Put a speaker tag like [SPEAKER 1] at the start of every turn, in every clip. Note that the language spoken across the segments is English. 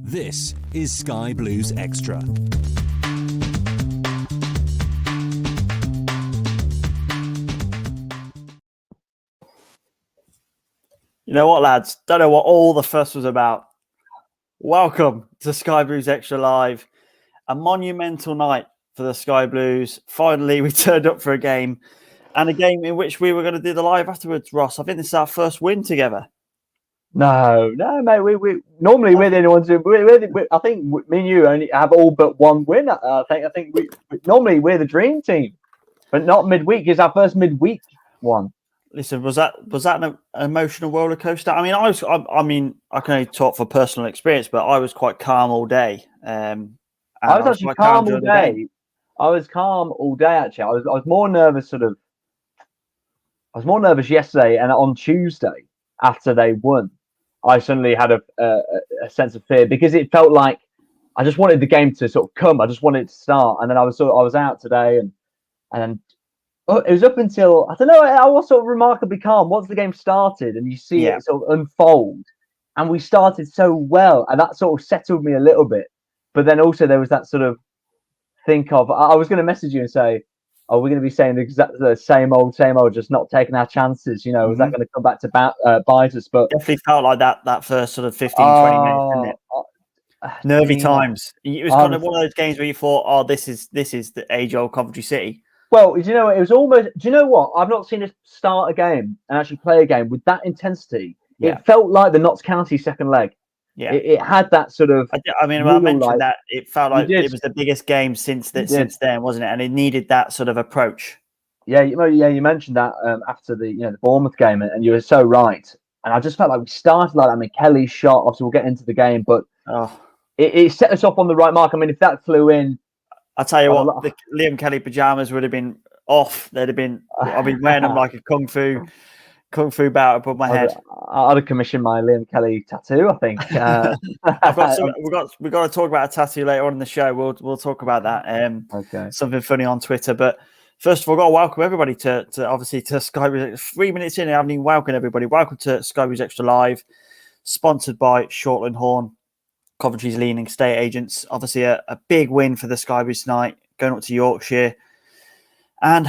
[SPEAKER 1] This is Sky Blues Extra.
[SPEAKER 2] You know what, lads? Don't know what all the fuss was about. Welcome to Sky Blues Extra Live. A monumental night for the Sky Blues. Finally, we turned up for a game, and a game in which we were going to do the live afterwards, Ross. I think this is our first win together.
[SPEAKER 3] No, mate. We normally we're the only ones who. I think me and you only have all but one win. I think we normally we're the dream team, but not midweek. It's our first midweek one.
[SPEAKER 2] Listen, was that an emotional roller coaster? I mean, I can only talk for personal experience, but I was quite calm all day.
[SPEAKER 3] I was actually calm all day. I was calm all day. Actually, I was more nervous. I was more nervous yesterday, and on Tuesday after they won, I suddenly had a sense of fear because it felt like I just wanted the game to sort of come. I just wanted it to start, and then I was out today, and it was up until, I don't know, I was sort of remarkably calm once the game started, and you see it sort of unfold, and we started so well, and that sort of settled me a little bit. But then also there was that sort of think of, I was going to message you and say, are we going to be saying the same old, just not taking our chances? You know, is that going to come back to bite us? But
[SPEAKER 2] definitely felt like that first sort of 15, 20 minutes, didn't it? Nervy times. It was kind of one of those games where you thought, oh, this is the age-old Coventry City.
[SPEAKER 3] Well, do you know, it was almost, do you know what? I've not seen us start a game and actually play a game with that intensity. Yeah. It felt like the Notts County second leg. Yeah, it had that sort of.
[SPEAKER 2] I mentioned that it felt like it was the biggest game since then, wasn't it? And it needed that sort of approach.
[SPEAKER 3] Yeah, you mentioned that after the Bournemouth game, and you were so right. And I just felt like we started like that. I mean, Kelly's shot. Obviously, we'll get into the game, but it set us off on the right mark. I mean, if that flew in,
[SPEAKER 2] I'll tell you what, the Liam Kelly pajamas would have been off. They'd have been. I've been wearing them like a kung fu bout above my head.
[SPEAKER 3] I'd have commissioned my Liam Kelly tattoo, I think.
[SPEAKER 2] We've got to talk about a tattoo later on in the show. We'll talk about that.
[SPEAKER 3] Okay.
[SPEAKER 2] Something funny on Twitter. But first of all, I've got to welcome everybody to Sky Blues. 3 minutes in, I haven't even welcomed everybody. Welcome to Sky Blues Extra Live, sponsored by Shortland Horn, Coventry's leading estate agents. Obviously, a big win for the Sky Blues tonight, going up to Yorkshire, and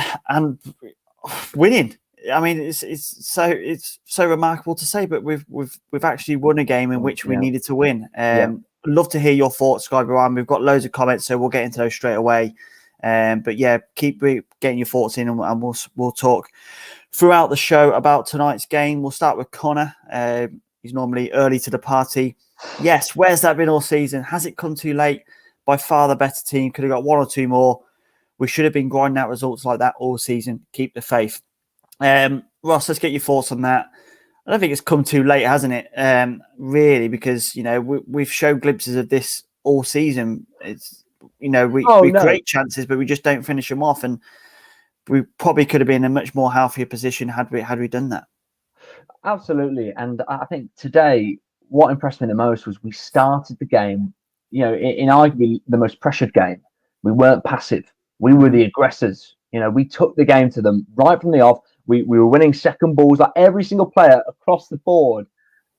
[SPEAKER 2] winning. I mean, it's so remarkable to say, but we've actually won a game in which we needed to win. Love to hear your thoughts, Sky Blues. We've got loads of comments, so we'll get into those straight away. But yeah, keep getting your thoughts in, and we'll talk throughout the show about tonight's game. We'll start with Connor. He's normally early to the party. Yes, where's that been all season? Has it come too late? By far the better team. Could have got one or two more. We should have been grinding out results like that all season. Keep the faith. Ross, let's get your thoughts on that. I don't think it's come too late, hasn't it? Really, because we've shown glimpses of this all season. It's we create chances, but we just don't finish them off, and we probably could have been in a much more healthier position had we done that.
[SPEAKER 3] Absolutely, and I think today what impressed me the most was we started the game, in arguably the most pressured game. We weren't passive. We were the aggressors. We took the game to them right from the off. We were winning second balls, like every single player across the board.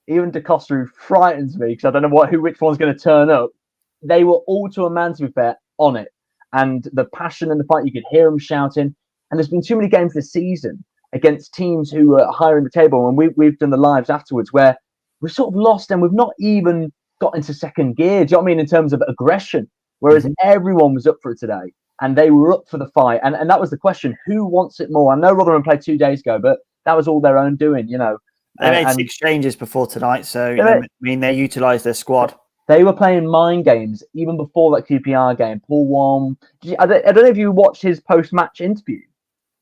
[SPEAKER 3] Even DeCosta, who frightens me because I don't know which one's going to turn up. They were all, to a man, to be fair, on it. And the passion and the fight, you could hear them shouting. And there's been too many games this season against teams who are higher in the table, and we've done the lives afterwards, where we've sort of lost and we've not even got into second gear. Do you know what I mean? In terms of aggression, whereas everyone was up for it today. And they were up for the fight. And that was the question. Who wants it more? I know Rotherham played 2 days ago, but that was all their own doing, They
[SPEAKER 2] made 6 changes before tonight. So, they utilised their squad.
[SPEAKER 3] They were playing mind games even before that QPR game. Paul Wong. I don't know if you watched his post-match interview,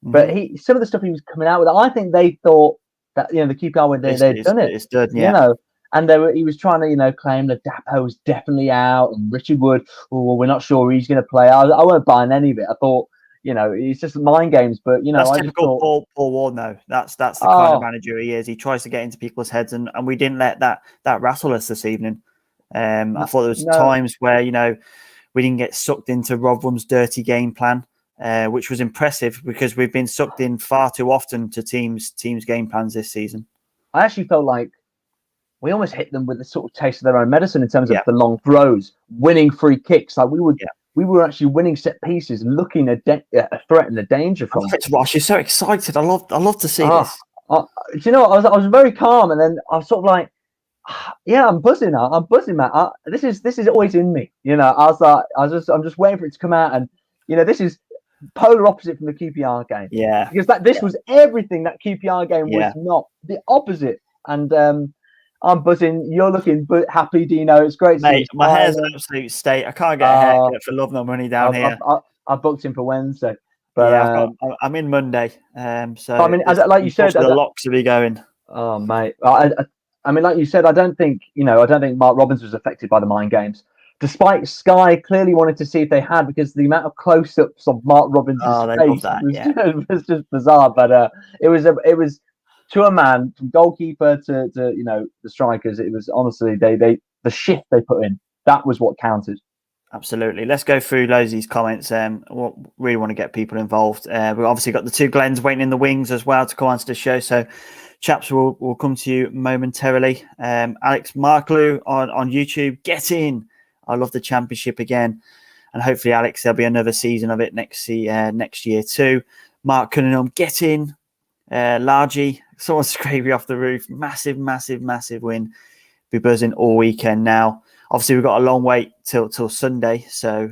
[SPEAKER 3] but some of the stuff he was coming out with, I think they thought that, the QPR, when they'd done it.
[SPEAKER 2] It's done, yeah.
[SPEAKER 3] And he was trying to, claim that Dapo was definitely out, and Richard Wood, we're not sure he's going to play. I weren't buying any of it. I thought, it's just mind games. But
[SPEAKER 2] that's typical Paul Ward, though. That's the kind of manager he is. He tries to get into people's heads, and we didn't let that rattle us this evening. I thought there was times where we didn't get sucked into Rotherham's dirty game plan, which was impressive because we've been sucked in far too often to teams' game plans this season.
[SPEAKER 3] I actually felt like we almost hit them with a sort of taste of their own medicine in terms of
[SPEAKER 2] Yeah.
[SPEAKER 3] the long throws, winning free kicks. Like we
[SPEAKER 2] Yeah.
[SPEAKER 3] were actually winning set pieces, looking a threat and a danger
[SPEAKER 2] I
[SPEAKER 3] from
[SPEAKER 2] love it, Ross. You're so excited. I love to see this.
[SPEAKER 3] Do you know what? I was very calm, and then I was sort of like, yeah, I'm buzzing now. I'm buzzing, man. This is always in me. You know, I was like, I'm just waiting for it to come out, and you know, this is polar opposite from the QPR game.
[SPEAKER 2] Yeah.
[SPEAKER 3] Because this was everything that QPR game was not. The opposite. And I'm buzzing. You're looking happy, Dino. It's great to see you.
[SPEAKER 2] Mate, my hair's an absolute state. I can't get a haircut for love nor money down here.
[SPEAKER 3] I booked him for Wednesday. But
[SPEAKER 2] yeah, I'm in Monday. So
[SPEAKER 3] I mean, like you said,
[SPEAKER 2] the locks will be going.
[SPEAKER 3] Oh, mate. I mean, like you said, I don't think Mark Robbins was affected by the mind games, despite Sky clearly wanted to see if they had, because the amount of close-ups of Mark Robbins' face was just bizarre. But it was to a man, from goalkeeper to the strikers. It was honestly the shift they put in, that was what counted.
[SPEAKER 2] Absolutely. Let's go through loads of these comments. Really want to get people involved. We've obviously got the two Glens waiting in the wings as well to come onto the show. So, chaps, will come to you momentarily. Alex Marklew on YouTube, get in. I love the championship again. And hopefully, Alex, there'll be another season of it next year too. Mark Cunningham, get in. Largy, someone scraping off the roof. Massive, massive, massive win. Be buzzing all weekend now. Obviously, we've got a long wait till Sunday, so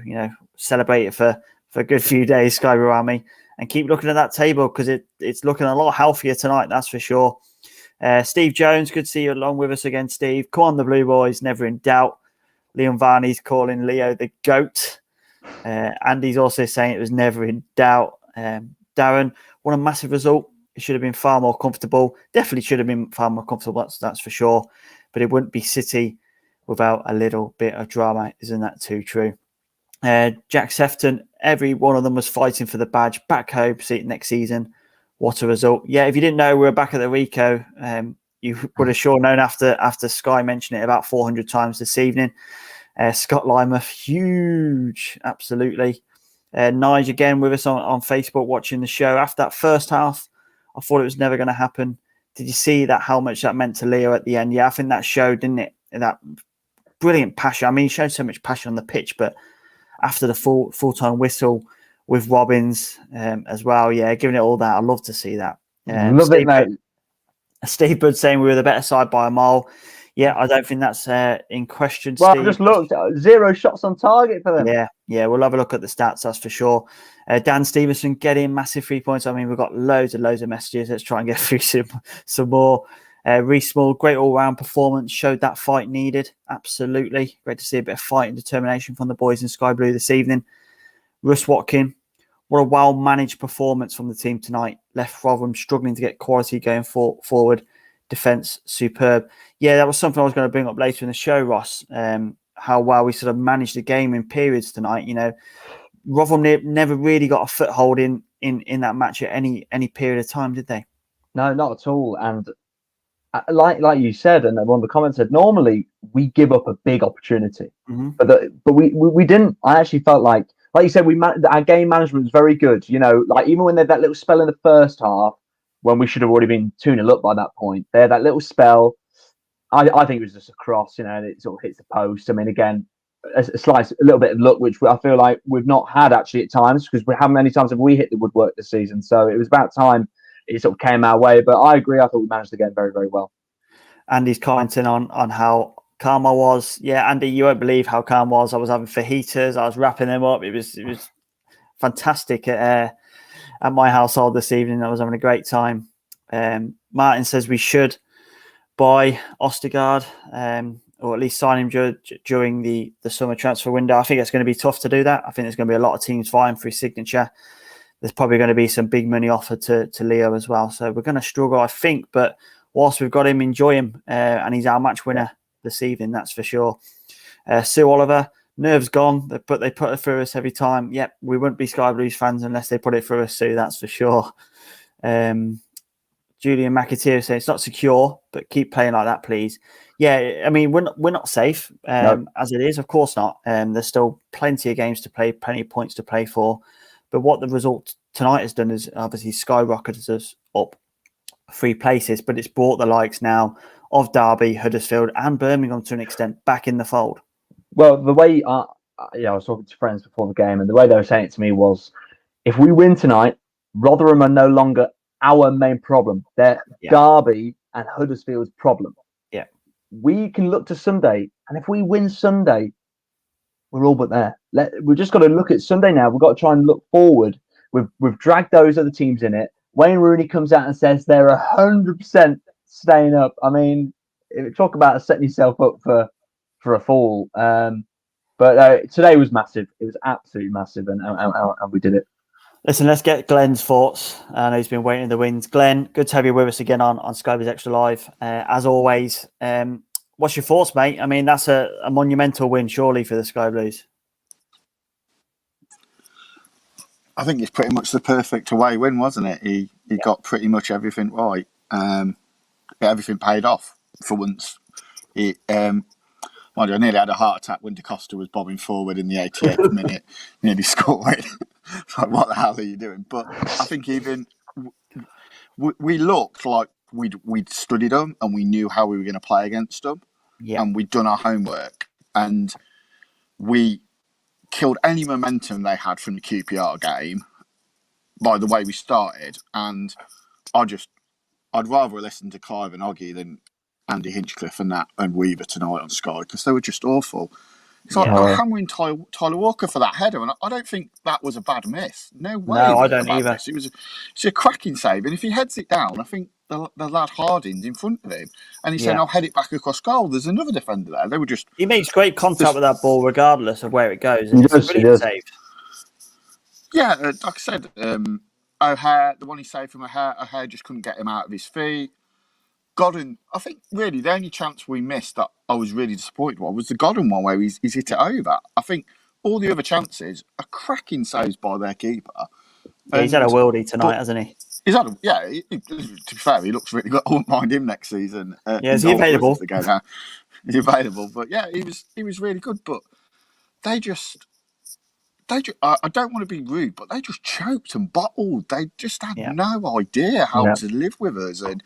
[SPEAKER 2] celebrate it for a good few days, Sky Blue Army, and keep looking at that table because it's looking a lot healthier tonight, that's for sure. Steve Jones, good to see you along with us again, Steve. Come on, the Blue Boys, never in doubt. Leon Varney's calling Leo the GOAT. Andy's also saying it was never in doubt. Darren, what a massive result. It should have been far more comfortable. Definitely should have been far more comfortable, that's for sure. But it wouldn't be City without a little bit of drama. Isn't that too true? Jack Sefton, every one of them was fighting for the badge back home, see it next season. What a result. Yeah, if you didn't know we were back at the Rico, you would have sure known after Sky mentioned it about 400 times this evening. Scott Limer, huge, absolutely. Nige again with us on Facebook watching the show. After that first half, I thought it was never going to happen. Did you see that, how much that meant to Leo at the end? Yeah, I think that showed, didn't it? That brilliant passion. I mean, he showed so much passion on the pitch, but after the full-time whistle with Robbins as well, yeah, giving it all that. I'd love to see that.
[SPEAKER 3] Love it, mate.
[SPEAKER 2] Steve Budd saying we were the better side by a mile. Yeah, I don't think that's in question,
[SPEAKER 3] well,
[SPEAKER 2] Steve.
[SPEAKER 3] I just looked, 0 shots on target for them.
[SPEAKER 2] Yeah, we'll have a look at the stats, that's for sure. Dan Stevenson, get in, massive 3 points. I mean, we've got loads of messages. Let's try and get through some more. Reece Small, great all-round performance, showed that fight needed. Absolutely. Great to see a bit of fight and determination from the boys in Sky Blue this evening. Russ Watkin, what a well-managed performance from the team tonight. Left Rotherham struggling to get quality going forward. Defence, superb. Yeah, that was something I was going to bring up later in the show, Ross. How well we sort of managed the game in periods tonight. Rotherham never really got a foothold in that match at any period of time, did they?
[SPEAKER 3] No, not at all. And like you said, and one of the comments said, normally we give up a big opportunity, but we didn't. I actually felt like you said, our game management was very good. Even when they had that little spell in the first half, when we should have already been 2-0 up by that point, they had that little spell. I think it was just a cross, and it sort of hits the post. I mean, again, a little bit of luck, which I feel like we've not had actually at times, because how many times have we hit the woodwork this season? So it was about time it sort of came our way. But I agree. I thought we managed the game very, very well.
[SPEAKER 2] Andy's commenting on how calm I was. Yeah, Andy, you won't believe how calm I was. I was having fajitas. I was wrapping them up. It was fantastic at my household this evening. I was having a great time. Martin says we should buy Ostergaard, or at least sign him during the summer transfer window. I think it's going to be tough to do that. I think there's going to be a lot of teams vying for his signature. There's probably going to be some big money offered to Leo as well. So we're going to struggle, I think. But whilst we've got him, enjoy him. And he's our match winner this evening, that's for sure. Sue Oliver, nerves gone, but they put it through us every time. Yep, we wouldn't be Sky Blues fans unless they put it through us, Sue, that's for sure. Julian McAteer saying it's not secure, but keep playing like that, please. Yeah, I mean, we're not safe as it is, of course not. There's still plenty of games to play, plenty of points to play for. But what the result tonight has done is obviously skyrocketed us up 3 places, but it's brought the likes now of Derby, Huddersfield, and Birmingham to an extent back in the fold?
[SPEAKER 3] Well, the way I was talking to friends before the game, and the way they were saying it to me was, if we win tonight, Rotherham are no longer our main problem. They're Derby and Huddersfield's problem.
[SPEAKER 2] Yeah.
[SPEAKER 3] We can look to Sunday, and if we win Sunday, we're all but there. We've just got to look at Sunday now. We've got to try and look forward. We've dragged those other teams in it. Wayne Rooney comes out and says they're 100% staying up. I mean, talk about setting yourself up for a fall. But today was massive. It was absolutely massive, and we did it.
[SPEAKER 2] Listen, let's get Glenn's thoughts. I know he's been waiting in the wings. Glenn, good to have you with us again on SkyBluesExtra Live. As always, what's your thoughts, mate? I mean, that's a monumental win, surely, for the Sky Blues.
[SPEAKER 4] I think it's pretty much the perfect away win, wasn't it? He got pretty much everything right. Everything paid off for once. I nearly had a heart attack when DaCosta was bobbing forward in the 88th minute, nearly scored. Like, what the hell are you doing? But I think even we looked like we'd studied them and we knew how we were going to play against them. Yeah. And we'd done our homework. And we killed any momentum they had from the QPR game by the way we started. And I'd rather listen to Clive and Oggy than Andy Hinchcliffe and Weaver tonight on Sky, because they were just awful. It's like hammering Tyler Walker for that header, and I don't think that was a bad miss. No way.
[SPEAKER 2] No, I don't either.
[SPEAKER 4] It's a cracking save, and if he heads it down, I think the lad Harding's in front of him, and he's saying, "I'll head it back across goal." There's another defender there. They were just.
[SPEAKER 2] He makes great contact with that ball, regardless of where it goes. And it's a brilliant save.
[SPEAKER 4] Yeah, like I said, O'Hare, the one he saved from O'Hare just couldn't get him out of his feet. Godden, I think really the only chance we missed that I was really disappointed was the Godden one where he's hit it over. I think all the other chances are cracking saves by their keeper.
[SPEAKER 2] Yeah, he's had a worldie tonight, hasn't he?
[SPEAKER 4] He's had to be fair, he looks really good. I wouldn't mind him next season.
[SPEAKER 2] Is he available?
[SPEAKER 4] He's available, but yeah, he was really good. But I don't want to be rude, but they just choked and bottled. They just had no idea how to live with us. And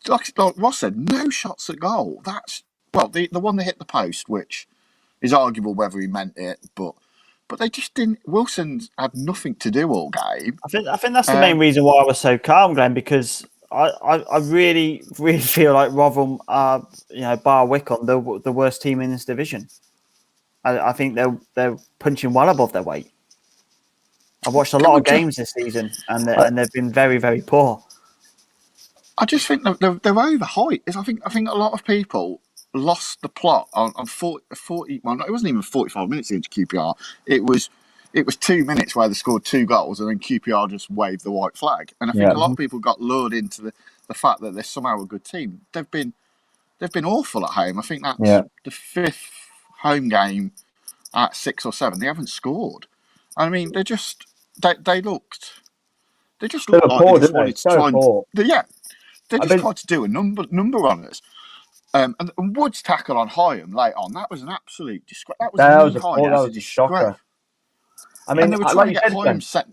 [SPEAKER 4] like Ross said, no shots at goal. That's the one that hit the post, which is arguable whether he meant it, but they just didn't. Wilson had nothing to do all game.
[SPEAKER 2] I think that's the main reason why I was so calm, Glenn, because I really, really feel like Rotherham are, bar Wycombe, the worst team in this division. I think they're punching well above their weight. I've watched a lot of games this season, and they've been very, very poor.
[SPEAKER 4] I just think they're overhyped. I think a lot of people lost the plot on 40. Well, it wasn't even 45 minutes into QPR. It was 2 minutes where they scored 2 goals, and then QPR just waved the white flag. And I think a lot of people got lured into the fact that they're somehow a good team. They've been awful at home. I think that's the 5th home game at 6 or 7. They haven't scored. I mean, they just looked like they just wanted to try and they just tried to do a number on us. And Wood's tackle on Hyam late on, that was an absolute disgrace. That was a shocker. I mean, and they were trying to get Hyam set.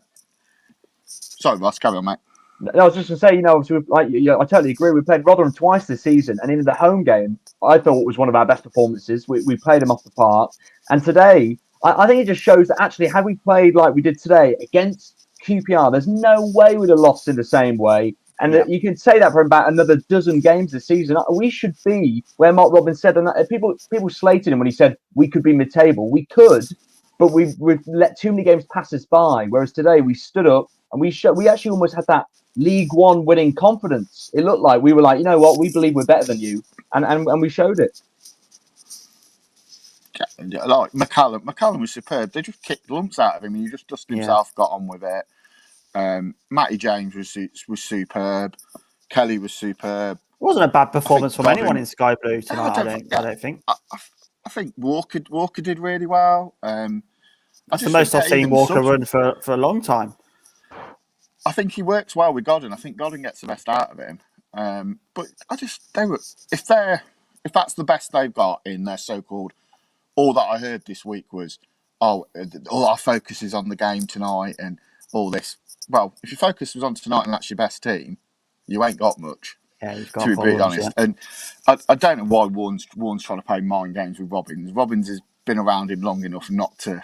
[SPEAKER 4] Sorry, Ross, carry on, mate.
[SPEAKER 3] I was just going to say, I totally agree. We played Rotherham twice this season, and in the home game, I thought it was one of our best performances. We played them off the park. And today, I think it just shows that actually, had we played like we did today against QPR, there's no way we'd have lost in the same way. And you can say that for about another dozen games this season. We should be where Mark Robins said, and people slated him when he said we could be mid-table. We could, but we've let too many games pass us by. Whereas today we stood up and we actually almost had that League One winning confidence. It looked like we were like, you know what, we believe we're better than you, and we showed it.
[SPEAKER 4] Like McCallum was superb. They just kicked lumps out of him, and he just dusted himself, got on with it. Matty James was superb. Kelly was superb.
[SPEAKER 2] It wasn't a bad performance from anyone in Sky Blue tonight. I don't think.
[SPEAKER 4] I think Walker did really well.
[SPEAKER 2] That's the most I've seen Walker run for a long time.
[SPEAKER 4] I think he works well with Godden. I think Godden gets the best out of him. But if that's the best they've got in their so-called. All that I heard this week was, all our focus is on the game tonight and all this. Well, if your focus was on tonight and that's your best team, you ain't got much.
[SPEAKER 2] Yeah, you've got
[SPEAKER 4] to be brutally
[SPEAKER 2] problems,
[SPEAKER 4] honest.
[SPEAKER 2] yeah.
[SPEAKER 4] And I don't know why Warren's trying to play mind games with Robbins. Robbins has been around him long enough not to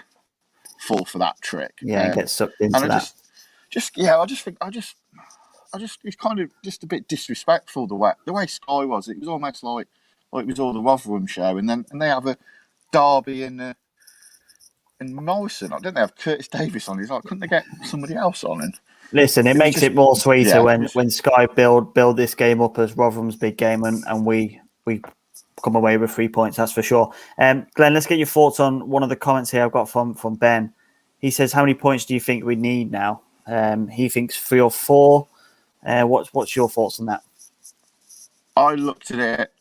[SPEAKER 4] fall for that trick.
[SPEAKER 2] Yeah, and get sucked
[SPEAKER 4] And
[SPEAKER 2] into
[SPEAKER 4] I
[SPEAKER 2] that.
[SPEAKER 4] I just it's kind of just a bit disrespectful the way Sky was. It was almost like it was all the Rotherham show, and they have a Derby and Morrison. I don't they have Curtis Davis on. He's like, couldn't they get somebody else on? And
[SPEAKER 2] Listen, it makes
[SPEAKER 4] just,
[SPEAKER 2] it more sweeter
[SPEAKER 4] yeah,
[SPEAKER 2] when Sky build this game up as Rotherham's big game, and we come away with 3 points. That's for sure. Glenn, let's get your thoughts on one of the comments here I've got from Ben. He says, "How many points do you think we need now?" He thinks 3 or 4. What's your thoughts on that?
[SPEAKER 4] I looked at it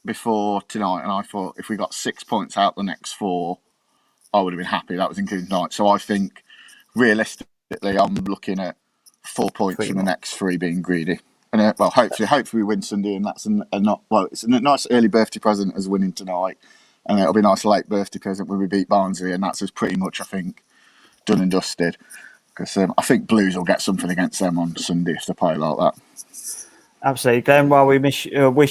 [SPEAKER 4] before tonight, and I thought if we got 6 points out the next 4, I would have been happy. That was including tonight. So I think realistically, I'm looking at 4 points
[SPEAKER 2] 3
[SPEAKER 4] from the
[SPEAKER 2] more.
[SPEAKER 4] next 3 being greedy. And well, hopefully we win Sunday, and that's it's a nice early birthday present as winning tonight, and it'll be a nice late birthday present when we beat Barnsley, and that's us pretty much, I think, done and dusted. Because I think Blues will get something against them on Sunday if they play like that.
[SPEAKER 2] Absolutely, Glenn. Well, we wish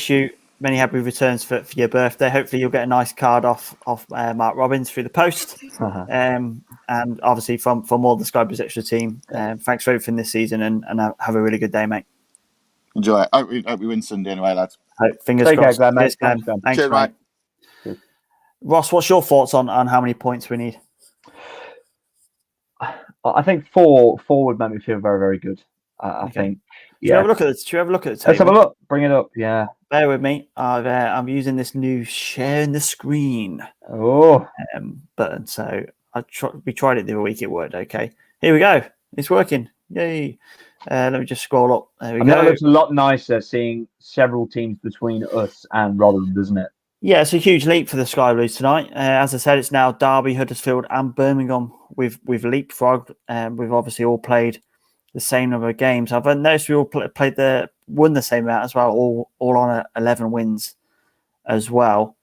[SPEAKER 2] you many happy returns for your birthday. Hopefully, you'll get a nice card off Mark Robbins through the post, and obviously from all the SkyBluesExtra team. Thanks for everything this season, and have a really good day, mate.
[SPEAKER 4] Enjoy it. Hope we win Sunday anyway, lads.
[SPEAKER 2] Fingers
[SPEAKER 3] Take
[SPEAKER 2] crossed.
[SPEAKER 3] care, Glenn, mate.
[SPEAKER 2] Cheers, Glenn. Thanks,
[SPEAKER 4] Cheers,
[SPEAKER 2] mate.
[SPEAKER 4] mate.
[SPEAKER 2] Ross, what's your thoughts on how many points we need?
[SPEAKER 3] I think four would make me feel very, very good. I think.
[SPEAKER 2] Should we have a look at the table?
[SPEAKER 3] Let's have a look. Bring it up. Yeah.
[SPEAKER 2] Bear with me. I'm using this new sharing the screen button. So we tried it the other week. It worked okay. Here we go. It's working. Yay. Let me just scroll up. There we go.
[SPEAKER 3] It looks a lot nicer seeing several teams between us and Rotherham, doesn't it?
[SPEAKER 2] Yeah, it's a huge leap for the Sky Blues tonight. As I said, it's now Derby, Huddersfield, and Birmingham. We've leapfrogged. We've obviously all played the same number of games. I've noticed we all won the same amount as well, all on 11 wins as well.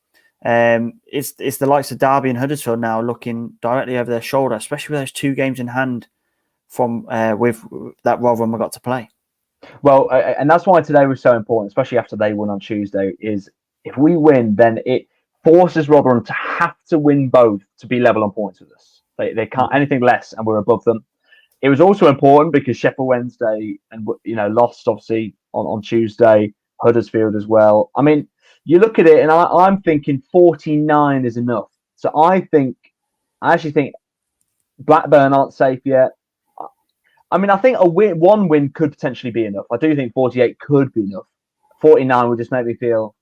[SPEAKER 2] It's the likes of Derby and Huddersfield now looking directly over their shoulder, especially with those 2 games in hand from with that Rotherham I got to play.
[SPEAKER 3] Well, and that's why today was so important, especially after they won on Tuesday, is if we win, then it forces Rotherham to have to win both to be level on points with us. They can't anything less, and we're above them. It was also important because Sheffield Wednesday and lost obviously on Tuesday, Huddersfield as well. I mean, you look at it, and I'm thinking 49 is enough. So I actually think Blackburn aren't safe yet. I mean, I think one win could potentially be enough. I do think 48 could be enough. 49 would just make me feel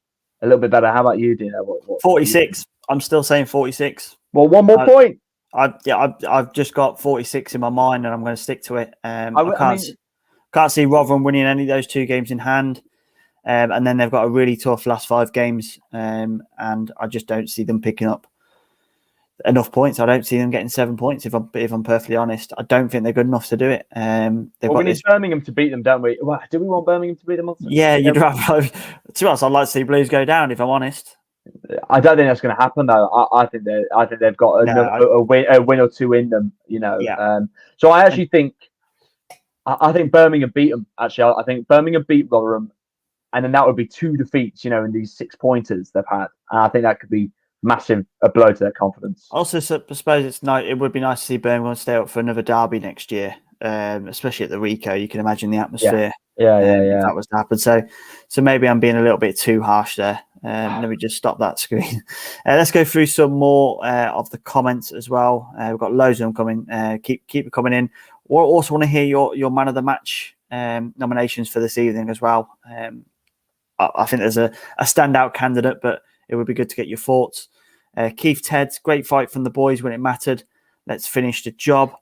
[SPEAKER 3] a little bit better. How about you, Dino? What
[SPEAKER 2] 46. I'm still saying 46.
[SPEAKER 3] Well, one more point.
[SPEAKER 2] I've just got 46 in my mind, and I'm going to stick to it. I can't see Rotherham winning any of those 2 games in hand, and then they've got a really tough last 5 games, and I just don't see them picking up enough points. I don't see them getting 7 points. If I'm perfectly honest, I don't think they're good enough to do it.
[SPEAKER 3] We need Birmingham to beat them, don't we? Well, do we want Birmingham to beat them?
[SPEAKER 2] Yeah, you'd rather. To be honest, I'd like to see Blues go down. If I'm honest,
[SPEAKER 3] I don't think that's going to happen though. I think they've got a win or 2 in them.
[SPEAKER 2] Yeah.
[SPEAKER 3] So I actually think Birmingham beat them. Actually, I think Birmingham beat Rotherham, and then that would be 2 defeats. In these 6 pointers they've had, and I think that could be a blow to their confidence.
[SPEAKER 2] Also, I suppose it would be nice to see Birmingham stay up for another derby next year, especially at the Rico. You can imagine the atmosphere.
[SPEAKER 3] Yeah.
[SPEAKER 2] If that was to happen. So maybe I'm being a little bit too harsh there. Let me just stop that screen. Let's go through some more of the comments as well. We've got loads of them coming. Keep it coming in. We also want to hear your man of the match nominations for this evening as well. I think there's a standout candidate, but it would be good to get your thoughts. Keith Ted's great fight from the boys when it mattered. Let's finish the job.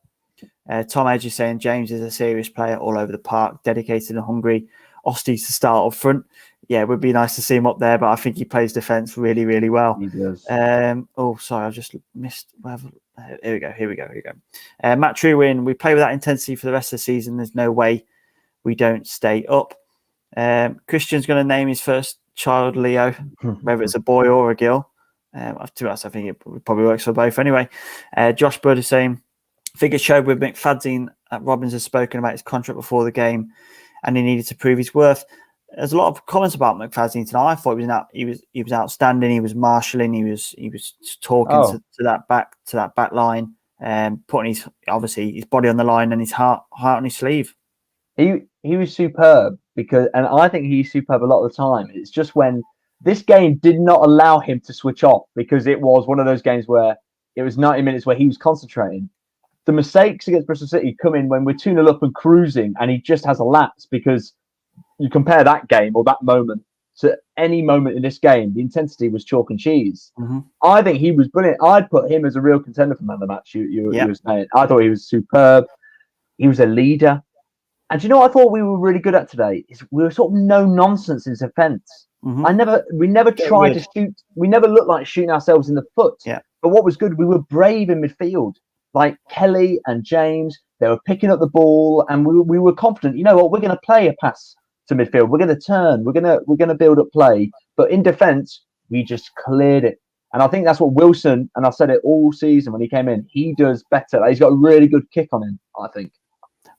[SPEAKER 2] Tom Edge is saying James is a serious player all over the park, dedicated and hungry. Osty's to start up front. Yeah, it would be nice to see him up there, but I think he plays defence really, really well.
[SPEAKER 3] He does.
[SPEAKER 2] Sorry, I just missed. Here we go. Matt Truwin, we play with that intensity for the rest of the season. There's no way we don't stay up. Christian's going to name his first child Leo, whether it's a boy or a girl. To be honest, I think it probably works for both anyway. Josh Bird is saying, I think it showed with McFadzean that Robbins has spoken about his contract before the game and he needed to prove his worth. there's a lot of comments about McFadden tonight. I thought he was outstanding. He was marshalling. He was talking to that back line, putting his body on the line and his heart on his sleeve.
[SPEAKER 3] He was superb and I think he's superb a lot of the time. It's just when this game did not allow him to switch off, because it was one of those games where it was 90 minutes where he was concentrating. The mistakes against Bristol City come in when we're 2-0 up and cruising, and he just has a lapse, because you compare that game or that moment to any moment in this game, the intensity was chalk and cheese.
[SPEAKER 2] Mm-hmm.
[SPEAKER 3] I think he was brilliant. I'd put him as a real contender for man of the match. You were saying. I thought he was superb. He was a leader. And do you know what I thought we were really good at today? Is we were sort of no nonsense in defence.
[SPEAKER 2] Mm-hmm.
[SPEAKER 3] We never tried to shoot. We never looked like shooting ourselves in the foot.
[SPEAKER 2] Yeah.
[SPEAKER 3] But what was good, we were brave in midfield. Like Kelly and James, they were picking up the ball, and we were confident. You know what? We're going to play a pass to midfield. We're going to turn. We're going to build up play. But in defence, we just cleared it. And I think that's what Wilson, and I said it all season when he came in, he does better. He's got a really good kick on him, I think.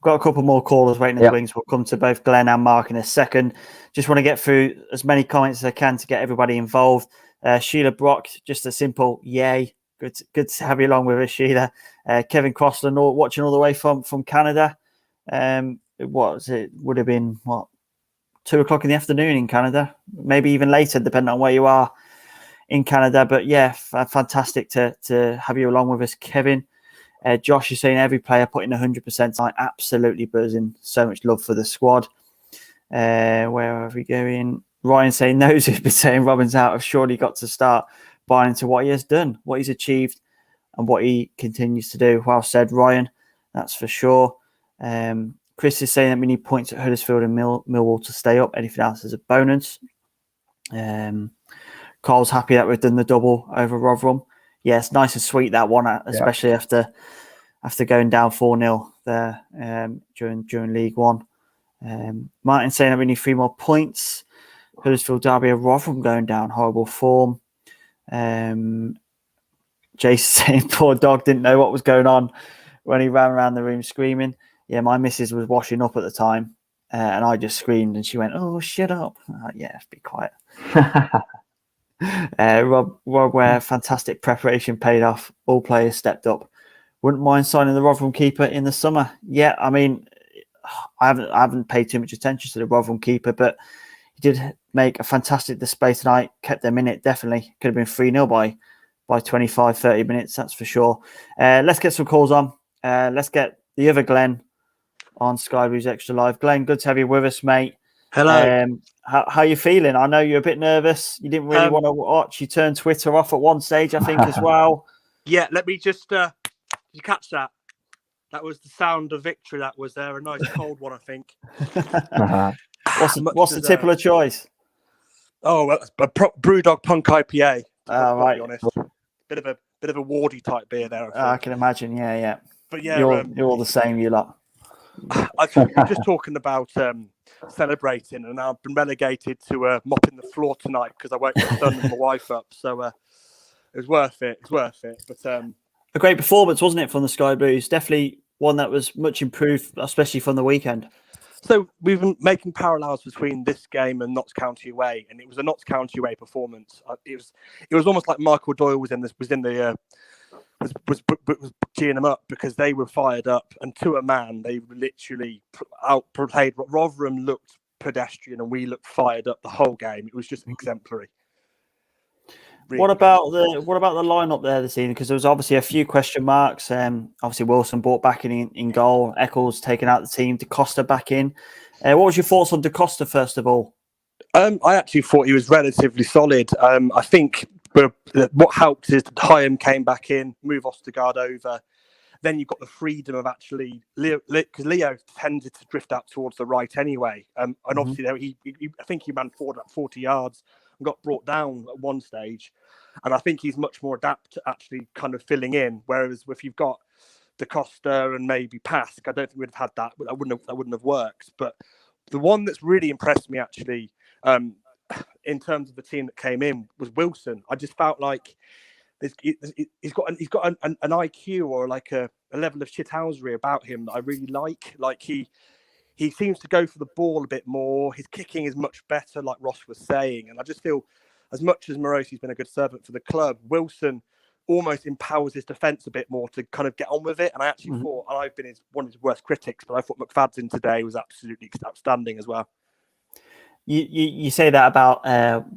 [SPEAKER 2] Got a couple more callers waiting in the wings. We'll come to both Glenn and Mark in a second. Just want to get through as many comments as I can to get everybody involved. Sheila Brock, just a simple yay. Good to have you along with us, Sheila. Kevin Crossland, watching all the way from Canada. Would have been 2:00 in the afternoon in Canada, maybe even later, depending on where you are in Canada. But yeah, fantastic to have you along with us, Kevin. Josh is saying every player putting 100% tonight, absolutely buzzing. So much love for the squad. Where are we going? Ryan saying those who've been saying Robin's out have surely got to start buying into what he has done, what he's achieved, and what he continues to do. Well said, Ryan. That's for sure. Chris is saying that we need points at Huddersfield and Millwall to stay up. Anything else is a bonus. Carl's happy that we've done the double over Rotherham. Yeah, it's nice and sweet, that one, especially after going down 4-0 there during League One. Martin saying that we need 3 more points. Huddersfield derby of Rotherham going down, horrible form. Jason saying poor dog didn't know what was going on when he ran around the room screaming. Yeah, my missus was washing up at the time, and I just screamed, and she went, "Oh, shut up!" Yeah, be quiet. Rob Ware, fantastic preparation paid off. All players stepped up. Wouldn't mind signing the Rotherham keeper in the summer. Yeah, I mean, I haven't paid too much attention to the Rotherham keeper, but he did make a fantastic display tonight. Kept them in it, definitely. Could have been 3-0 by 25, 30 minutes, that's for sure. Let's get some calls on. Let's get the other Glenn on Sky Blues Extra Live. Glenn, good to have you with us, mate.
[SPEAKER 5] Hello.
[SPEAKER 2] How are you feeling? I know you're a bit nervous. You didn't really want to watch. You turned Twitter off at one stage, I think, as well.
[SPEAKER 5] Yeah, let me just... did you catch that? That was the sound of victory. That was there. A nice cold one, I think.
[SPEAKER 2] What's the typical choice?
[SPEAKER 5] Oh, well, a Brewdog Punk IPA.
[SPEAKER 2] Right.
[SPEAKER 5] Be honest. Bit of a wardy type beer there.
[SPEAKER 2] I can imagine. Yeah.
[SPEAKER 5] But yeah,
[SPEAKER 2] you're all the same, you lot.
[SPEAKER 5] We're just talking about celebrating, and I've been relegated to mopping the floor tonight because I woke my son and my wife up. So it was worth it. But
[SPEAKER 2] a great performance, wasn't it, from the Sky Blues? Definitely one that was much improved, especially from the weekend.
[SPEAKER 5] So we've been making parallels between this game and Notts County away, and it was a Notts County away performance. It was almost like Michael Doyle was geeing them up because they were fired up, and to a man, they literally outplayed. Rotherham looked pedestrian, and we looked fired up the whole game. It was just exemplary. Really.
[SPEAKER 2] What about the lineup there this evening? Because there was obviously a few question marks. Obviously Wilson brought back in goal. Eccles taken out the team. Da Costa back in. What was your thoughts on Da Costa first of all?
[SPEAKER 5] I actually thought he was relatively solid. I think what helped is Hyam came back in, move Ostergaard over. Then you've got the freedom of actually because Leo tended to drift out towards the right anyway, and obviously I think he ran forward about 40 yards and got brought down at one stage, and I think he's much more adept to actually kind of filling in. Whereas if you've got Da Costa and maybe Pask, I don't think we'd have had that. That wouldn't have worked. But the one that's really impressed me actually, in terms of the team that came in, was Wilson. I just felt like he's got an IQ or like a level of shithousery about him that I really like. Like he he seems to go for the ball a bit more. His kicking is much better, like Ross was saying. And I just feel, as much as Morosi's been a good servant for the club, Wilson almost empowers his defence a bit more to kind of get on with it. And I actually thought, and I've been one of his worst critics, but I thought McFadden today was absolutely outstanding as well.
[SPEAKER 2] You say that about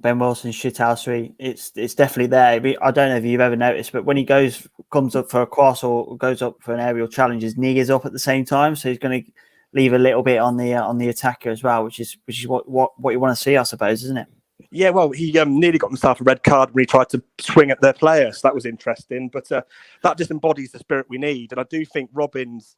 [SPEAKER 2] Ben Wilson's shithousery. It's definitely there. I don't know if you've ever noticed, but when he comes up for a cross or goes up for an aerial challenge, his knee is up at the same time, so he's going to leave a little bit on the attacker as well, which is what you want to see, I suppose, isn't it?
[SPEAKER 5] Yeah, well, he nearly got himself a red card when he tried to swing at their player, so that was interesting. But that just embodies the spirit we need, and I do think Robbins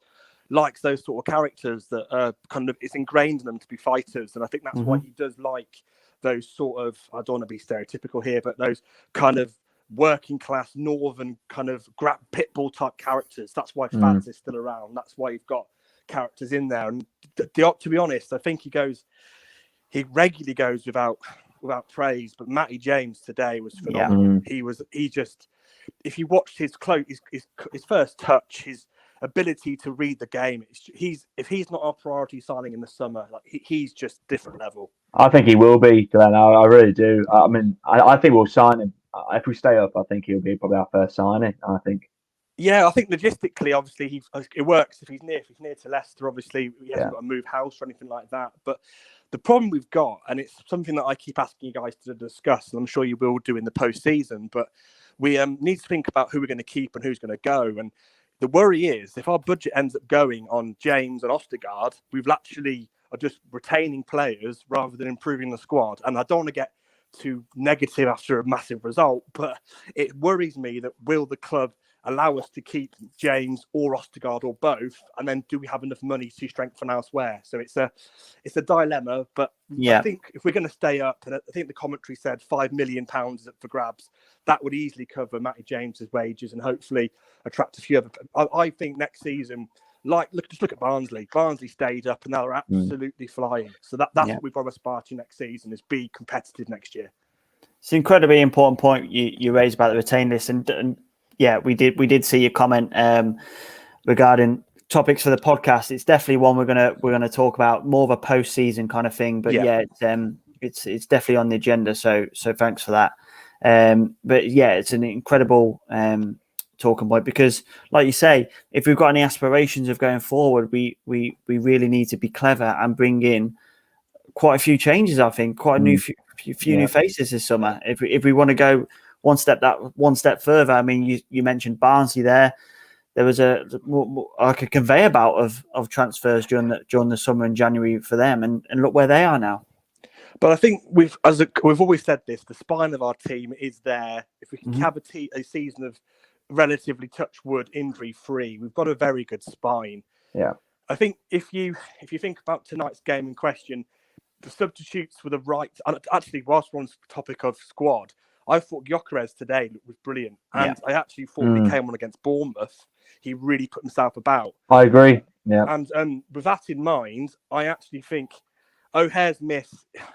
[SPEAKER 5] likes those sort of characters that are kind of, it's ingrained in them to be fighters. And I think that's why he does like those sort of, I don't want to be stereotypical here, but those kind of working class northern kind of pitbull type characters. That's why Fads is still around. That's why you've got characters in there. And to be honest, I think he regularly goes without praise, but Matty James today was phenomenal. He just, if you watched his first touch, his ability to read the game, if he's not our priority signing in the summer, like he's just different level.
[SPEAKER 3] I think he will be, Glenn. I really do. I mean, I think we'll sign him if we stay up. I think he'll be probably our first signing. I think.
[SPEAKER 5] Yeah, I think logistically, obviously, it works if he's near to Leicester. Obviously, he hasn't got to move house or anything like that. But the problem we've got, and it's something that I keep asking you guys to discuss, and I'm sure you will do in the post-season, but we need to think about who we're going to keep and who's going to go. And the worry is, if our budget ends up going on James and Ostergaard, we've actually are just retaining players rather than improving the squad. And I don't want to get too negative after a massive result, but it worries me that will the club allow us to keep James or Ostergaard or both, and then do we have enough money to strengthen elsewhere? So it's a dilemma, but I think if we're going to stay up, and I think the commentary said £5 million for grabs, that would easily cover Matty James's wages and hopefully attract a few other. I think next season, just look at Barnsley. Barnsley stayed up and they're absolutely flying. So that's what we've got to aspire to next season, is be competitive next year.
[SPEAKER 2] It's an incredibly important point you raised about the retain list, and yeah, we did see your comment regarding topics for the podcast. It's definitely one we're gonna talk about, more of a post-season kind of thing. But it's definitely on the agenda. So thanks for that. But yeah, it's an incredible talking point, because, like you say, if we've got any aspirations of going forward, we really need to be clever and bring in quite a few changes. I think quite a few new faces this summer. If we want to go one step further, I mean, you mentioned Barnsley there. There was a conveyor belt of transfers during the summer and January for them, and look where they are now.
[SPEAKER 5] But I think we've always said this: the spine of our team is there. If we can have a season of relatively, touch wood, injury free, we've got a very good spine. Yeah, I think if you think about tonight's game in question, the substitutes were the right. And actually, whilst we're on the topic of squad, I thought Gyökeres today was brilliant, and I actually thought when he came on against Bournemouth, he really put himself about.
[SPEAKER 3] I agree. Yeah,
[SPEAKER 5] and with that in mind, I actually think O'Hare's miss,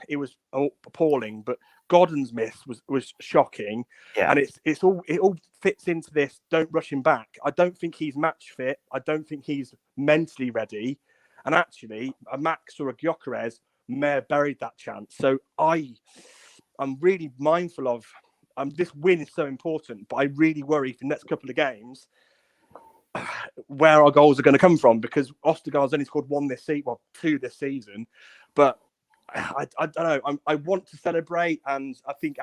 [SPEAKER 5] it was appalling, but Godden's miss was shocking. Yeah, and it all fits into this. Don't rush him back. I don't think he's match fit. I don't think he's mentally ready. And actually, a Max or a Gyökeres may have buried that chance. So I'm really mindful of this win is so important, but I really worry for the next couple of games where our goals are going to come from, because Ostergaard's only scored two this season. But I don't know. I want to celebrate, and I think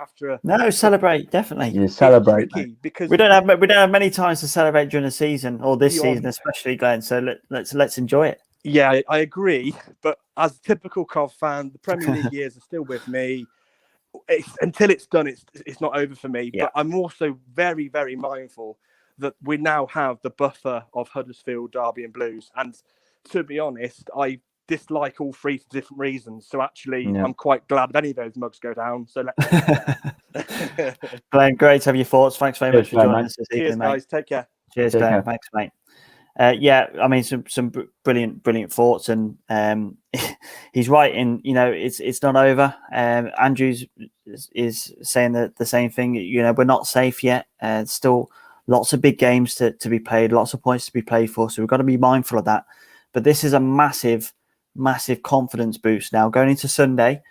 [SPEAKER 2] celebrate definitely.
[SPEAKER 3] You celebrate,
[SPEAKER 2] because we don't have many times to celebrate during the season, or this season especially, Glenn. So let's enjoy it.
[SPEAKER 5] Yeah, I agree. But as a typical Cov fan, the Premier League years are still with me. Until it's done, it's not over for me. Yeah. But I'm also very, very mindful that we now have the buffer of Huddersfield, Derby and Blues. And to be honest, I dislike all three for different reasons. So actually, I'm quite glad if any of those mugs go down. So let's
[SPEAKER 2] Glenn, great to have your thoughts. Thanks very much for joining us this evening,
[SPEAKER 5] Cheers, guys. Take care.
[SPEAKER 2] Cheers, Glenn. Thanks, mate. I mean, some brilliant thoughts, and he's right in, it's not over. Andrews is saying the same thing. We're not safe yet. Still lots of big games to be played, lots of points to be played for. So we've got to be mindful of that. But this is a massive massive confidence boost now going into Sunday.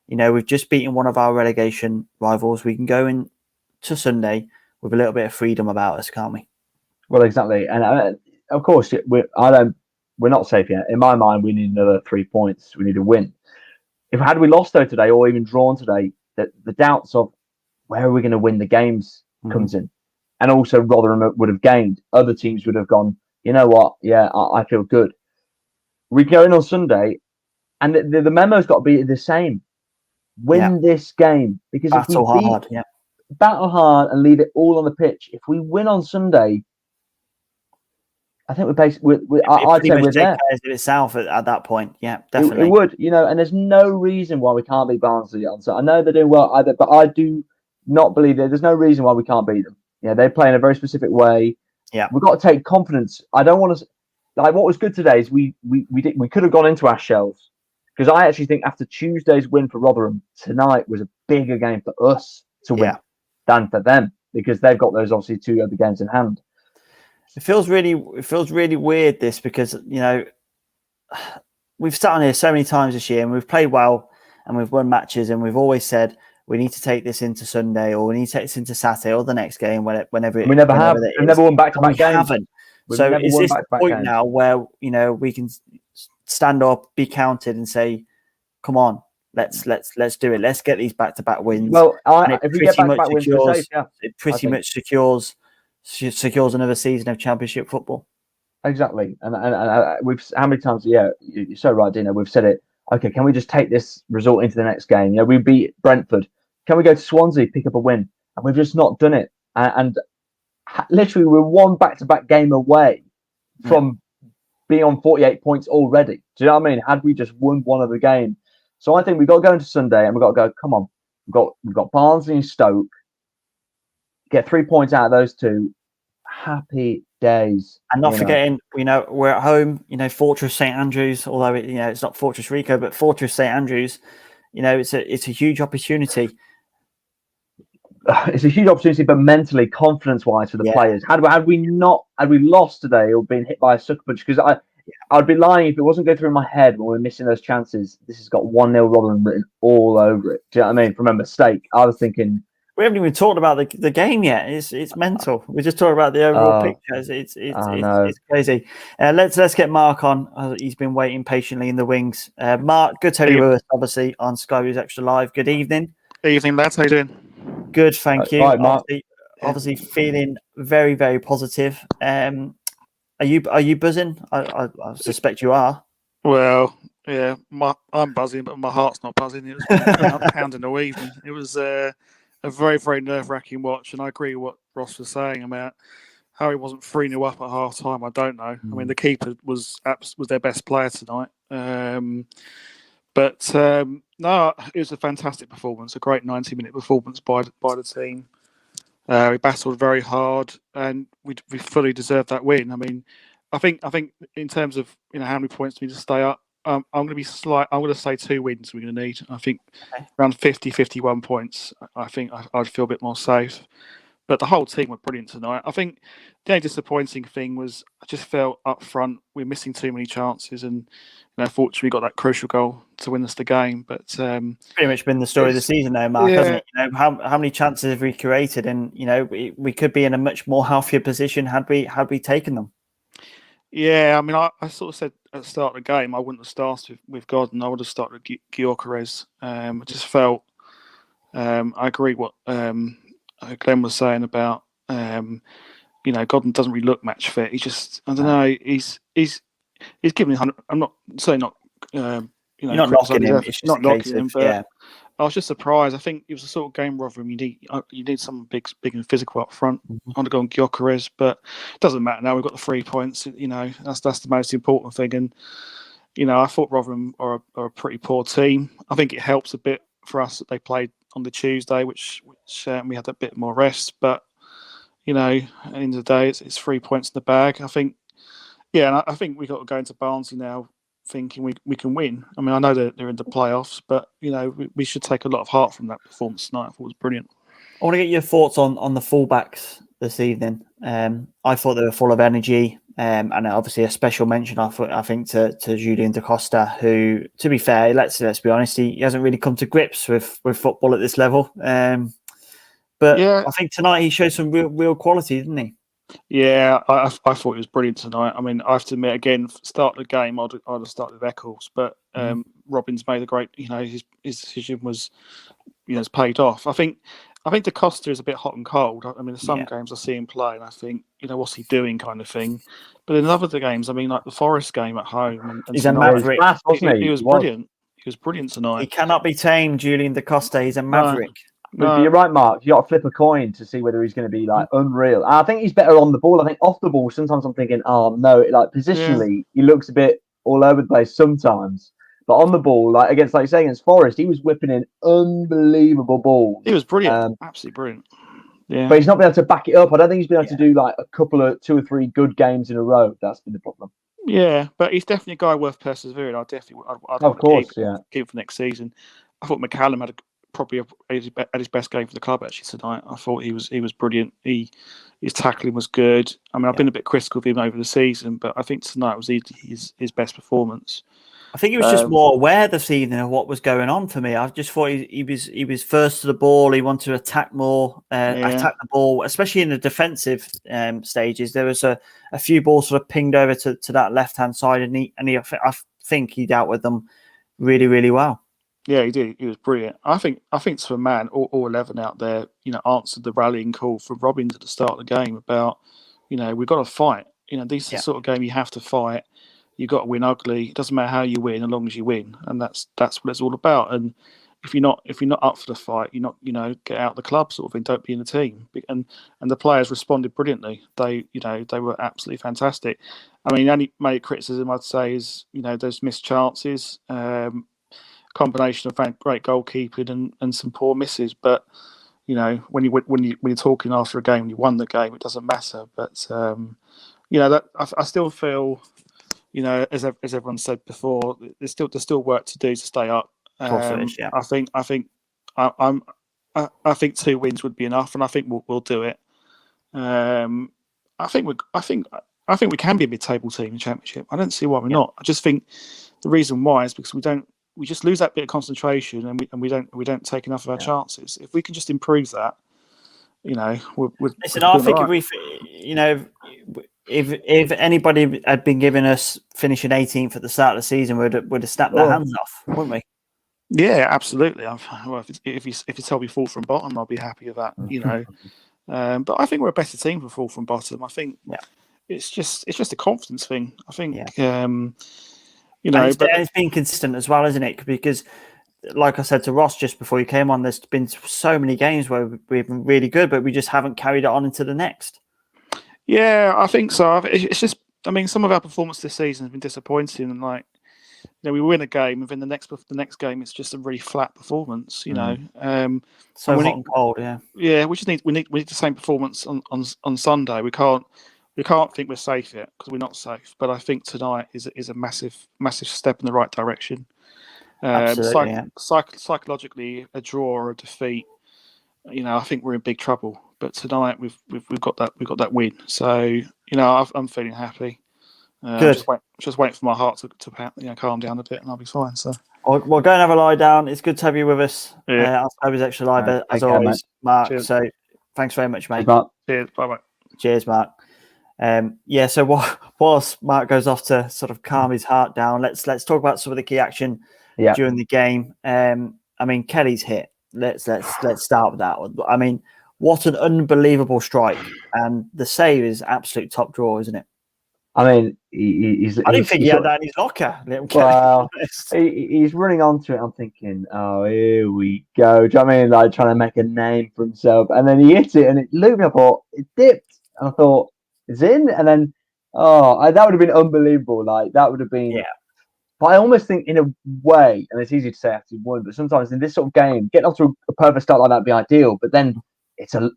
[SPEAKER 2] We've just beaten one of our relegation rivals. We can go into Sunday with a little bit of freedom about us, can't we?
[SPEAKER 3] Well, exactly. And of course, we're not safe yet. In my mind, we need another 3 points. We need a win. Had we lost though today, or even drawn today, the doubts of where are we going to win the games comes in. And also Rotherham would have gained. Other teams would have gone, you know what? Yeah, I feel good. We go in on Sunday, and the memo's got to be the same. Win this game. Because if we battle hard and leave it all on the pitch, if we win on Sunday, I think I'd say we're there.
[SPEAKER 2] It itself at that point. Yeah, definitely.
[SPEAKER 3] It would, and there's no reason why we can't beat Barnsley on. So I know they're doing well either, but I do not believe that there's no reason why we can't beat them. They play in a very specific way.
[SPEAKER 2] Yeah,
[SPEAKER 3] we've got to take confidence. I don't want to what was good today is we could have gone into our shells, because I actually think after Tuesday's win for Rotherham, tonight was a bigger game for us to win than for them, because they've got those obviously 2 other games in hand.
[SPEAKER 2] It feels really weird, this, because we've sat on here so many times this year and we've played well and we've won matches, and we've always said we need to take this into Sunday, or we need to take this into Saturday or the next game, whenever
[SPEAKER 3] we never have. We've never won back-to-back games.
[SPEAKER 2] Haven't. So is this the point now where we can stand up, be counted, and say, "Come on, let's do it. Let's get these back-to-back wins."
[SPEAKER 3] Well, if we get back-to-back wins, we're safe,
[SPEAKER 2] it pretty much secures another season of Championship football.
[SPEAKER 3] Exactly, and we've how many times? Yeah, you're so right, Dino. We've said it. Okay, can we just take this result into the next game? We beat Brentford. Can we go to Swansea, pick up a win? And we've just not done it. And literally, we're one back-to-back game away from being on 48 points already. Do you know what I mean? Had we just won one of the game, so I think we've got to go into Sunday and we've got to go. Come on, we've got Barnsley and Stoke. Get 3 points out of those two. Happy days.
[SPEAKER 2] And not forgetting, we're at home, Fortress St Andrews, although it's not Fortress Rico, but Fortress St Andrews, it's a huge opportunity.
[SPEAKER 3] It's a huge opportunity, but mentally, confidence-wise for the players. Had we lost today or been hit by a sucker punch, because I'd be lying if it wasn't going through my head when we're missing those chances. This has got 1-0 Rotherham written all over it. Do you know what I mean? From a mistake. I was thinking,
[SPEAKER 2] we haven't even talked about the game yet. It's mental. We're just talking about the overall picture. It's crazy. Let's get Mark on. He's been waiting patiently in the wings. Mark, good to have you with us, obviously, on SkyBluesExtra Live. Good evening.
[SPEAKER 6] Evening, lads. How you doing?
[SPEAKER 2] Good, thank you.
[SPEAKER 3] Right, Mark.
[SPEAKER 2] Obviously feeling very, very positive. Are you buzzing? I suspect you are.
[SPEAKER 6] Well, yeah, I'm buzzing, but my heart's not buzzing. It was pounding all evening. It was a very, very nerve-wracking watch, and I agree with what Ross was saying about how he wasn't 3-0 up at half-time. I don't know. I mean, the keeper was their best player tonight. But no, it was a fantastic performance, a great 90-minute performance by the team. We battled very hard, and we fully deserved that win. I mean, I think in terms of how many points we need to stay up, I'm going to be slight. I'm going to say 2 wins we're going to need. I think around 50, 51 points. I think I'd feel a bit more safe. But the whole team were brilliant tonight. I think the only disappointing thing was I just felt up front we're missing too many chances, and fortunately we got that crucial goal to win us the game. But
[SPEAKER 2] pretty much been the story of the season, though, Mark, hasn't it? How many chances have we created? And we could be in a much more healthier position had we taken them. Yeah,
[SPEAKER 6] I mean, I sort of said at the start of the game I wouldn't have started with Gordon. I would have started with Gyökeres. I just felt I agree what Glenn was saying about Godden doesn't really look match fit. He's just, I don't know, he's giving 100. I'm not saying not
[SPEAKER 2] you're not knocking him. It's
[SPEAKER 6] not knocking him, but
[SPEAKER 2] yeah.
[SPEAKER 6] I was just surprised. I think it was a sort of game Rotherham. You need someone big and physical up front. I want to go on Gyökeres, but it doesn't matter now. We've got the 3 points. That's the most important thing. And I thought Rotherham are a pretty poor team. I think it helps a bit for us that they played on the Tuesday, which we had a bit more rest. But at the end of the day, it's 3 points in the bag. I think, and I think we got to go into Barnsley now thinking we can win. I mean, I know they're in the playoffs, but we should take a lot of heart from that performance tonight. I thought it was brilliant.
[SPEAKER 2] I want to get your thoughts on the fullbacks this evening. I thought they were full of energy. And obviously a special mention, I think, to Julian Da Costa, who, to be fair, let's be honest, he hasn't really come to grips with football at this level. But
[SPEAKER 6] Yeah.
[SPEAKER 2] I think tonight he showed some real quality, didn't he?
[SPEAKER 6] Yeah, I thought it was brilliant tonight. I mean, I have to admit, again, start the game, I'd have started with Eccles, but Robins made a great, his decision was, it's paid off. I think Da Costa is a bit hot and cold. I mean, there's some games I see him play and I think, what's he doing kind of thing. But in other games, I mean, like the Forest game at home, and
[SPEAKER 2] he's a maverick.
[SPEAKER 6] He was brilliant. He was brilliant tonight.
[SPEAKER 2] He cannot be tamed, Julian Da Costa. He's a maverick.
[SPEAKER 3] No. You're right, Mark. You got to flip a coin to see whether he's going to be like unreal. I think he's better on the ball. I think off the ball, sometimes I'm thinking, oh no, like positionally, he looks a bit all over the place sometimes. But on the ball, like you say, against Forest, he was whipping in unbelievable balls.
[SPEAKER 6] He was brilliant, absolutely brilliant. Yeah,
[SPEAKER 3] but he's not been able to back it up. I don't think he's been able to do like a couple of 2 or 3 good games in a row. That's been the problem.
[SPEAKER 6] Yeah, but he's definitely a guy worth persevering. I'd keep for next season. I thought McCallum had probably at his best game for the club actually tonight. I thought he was brilliant. His tackling was good. I mean, I've been a bit critical of him over the season, but I think tonight was his best performance.
[SPEAKER 2] I think he was just more aware this evening of what was going on for me. I just thought he was first to the ball. He wanted to attack more, attack the ball, especially in the defensive stages. There was a few balls sort of pinged over to that left hand side, and I think he dealt with them really, really well.
[SPEAKER 6] Yeah, he did. He was brilliant. I think to a man, all 11 out there, answered the rallying call from Robins at the start of the game about, we've got to fight. These are the sort of game you have to fight. You've got to win ugly. It doesn't matter how you win, as long as you win, and that's what it's all about. And if you're not up for the fight, you're not, get out of the club sort of thing. Don't be in the team. And the players responded brilliantly. They were absolutely fantastic. I mean, the only major criticism I'd say is those missed chances, combination of great goalkeeping and some poor misses. But when you're talking after a game, when you won the game, it doesn't matter. But that I still feel. As everyone said before, there's still work to do to stay up. I think 2 wins would be enough, and I think we'll do it. I think we can be a mid-table team in the Championship. I don't see why we're not. I just think the reason why is because we just lose that bit of concentration, and we don't take enough of our chances. If we can just improve that,
[SPEAKER 2] listen, I think if anybody had been giving us finishing 18th at the start of the season, we'd have snapped their hands off, wouldn't we?
[SPEAKER 6] Yeah, absolutely. If you tell me fall from bottom, I'll be happy with that. But I think we're a better team for fall from bottom. I think it's just a confidence thing. I think
[SPEAKER 2] it's been consistent as well, isn't it? Because, like I said to Ross just before you came on, there's been so many games where we've been really good, but we just haven't carried it on into the next.
[SPEAKER 6] Yeah, I think so. It's just, I mean, some of our performance this season has been disappointing, and we win a game, and then the next game it's just a really flat performance.
[SPEAKER 2] So hot and cold,
[SPEAKER 6] yeah. We need the same performance on Sunday. We can't think we're safe yet because we're not safe. But I think tonight is a massive step in the right direction. Psychologically, a draw or a defeat, I think we're in big trouble. But tonight we've got that win, so I'm feeling happy.
[SPEAKER 2] Good.
[SPEAKER 6] Just waiting for my heart to calm down a bit, and I'll be fine. So
[SPEAKER 2] we'll go and have a lie down. It's good to have you with us.
[SPEAKER 6] Yeah.
[SPEAKER 2] I'll SkyBluesExtra live as always, Mark.
[SPEAKER 6] Cheers.
[SPEAKER 2] So thanks very much, mate.
[SPEAKER 6] Cheers. Bye bye.
[SPEAKER 2] Cheers, Mark. So whilst Mark goes off to sort of calm his heart down, let's talk about some of the key action during the game. I mean, Kelly's hit. Let's start with that one. I mean, what an unbelievable strike, and the save is absolute top draw, isn't it?
[SPEAKER 3] I mean,
[SPEAKER 2] I didn't think he had that in his locker.
[SPEAKER 3] Well, he's running onto it. I'm thinking, oh, here we go. Do you know what I mean? Like trying to make a name for himself, and then he hit it, and it looped. I thought it dipped, and I thought it's in, and then that would have been unbelievable. Like that would have been. Yeah. But I almost think, in a way, and it's easy to say after you've won, but sometimes in this sort of game, getting off to a perfect start like that would be ideal. But then